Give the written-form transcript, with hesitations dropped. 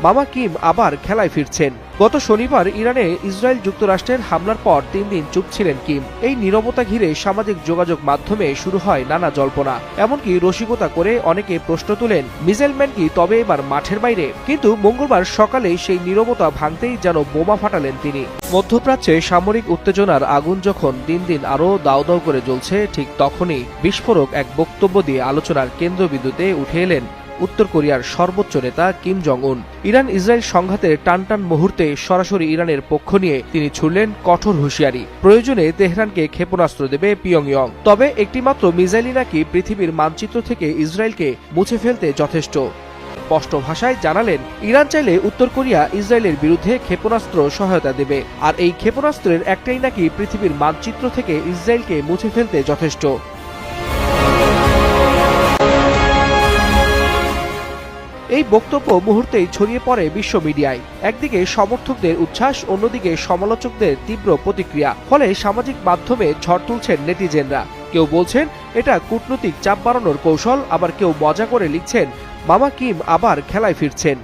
মামা কিম আবার খেলায় ফিরছেন। গত শনিবার ইরানে ইসরায়েল যুক্তরাষ্ট্রের হামলার পর 3 দিন চুপ ছিলেন কিম। এই নীরবতা ঘিরে সামাজিক যোগাযোগ মাধ্যমে শুরু হয় নানা জল্পনা। এমনকি রসিকতা করে অনেকে প্রশ্ন তুলেন, মিসাইলম্যান কি তবে এবার মাঠের বাইরে? কিন্তু মঙ্গলবার সকালে সেই নীরবতা ভাঙতেই যেন বোমা ফাটালেন তিনি। মধ্যপ্রাচ্যে সামরিক উত্তেজনার আগুন যখন দিন দিন আরও দাউ দাউ করে জ্বলছে, ঠিক তখনই বিস্ফোরক এক বক্তব্য দিয়ে আলোচনার কেন্দ্রবিন্দুতে উঠে এলেন উত্তর কোরিয়ার সর্বোচ্চ নেতা কিম জং উন। ইরান ইসরায়েল সংঘাতের টানটান মুহূর্তে সরাসরি ইরানের পক্ষ নিয়ে তিনি ছুড়লেন কঠোর হুঁশিয়ারি। প্রয়োজনে তেহরানকে ক্ষেপণাস্ত্র দেবে পিয়ংইয়ং, তবে একটিমাত্র মিসাইলই নাকি পৃথিবীর মানচিত্র থেকে ইসরায়েলকে মুছে ফেলতে যথেষ্ট। স্পষ্ট ভাষায় জানালেন, ইরান চাইলে উত্তর কোরিয়া ইসরায়েলের বিরুদ্ধে ক্ষেপণাস্ত্র সহায়তা দেবে, আর এই ক্ষেপণাস্ত্রের একটাই নাকি পৃথিবীর মানচিত্র থেকে ইসরায়েলকে মুছে ফেলতে যথেষ্ট। এই বক্তব্য মুহূর্তেই ছড়িয়ে পড়ে বিশ্ব মিডিয়ায়। একদিকে সমর্থকদের উচ্ছ্বাস, অন্যদিকে সমালোচকদের তীব্র প্রতিক্রিয়া। ফলে সামাজিক মাধ্যমে ঝড় তুলছেন নেটিজেনরা। কেউ বলছেন এটা কূটনৈতিক চাপ বাড়ানোর কৌশল, আবার কেউ মজা করে লিখছেন মামা কিম আবার খেলায় ফিরছেন।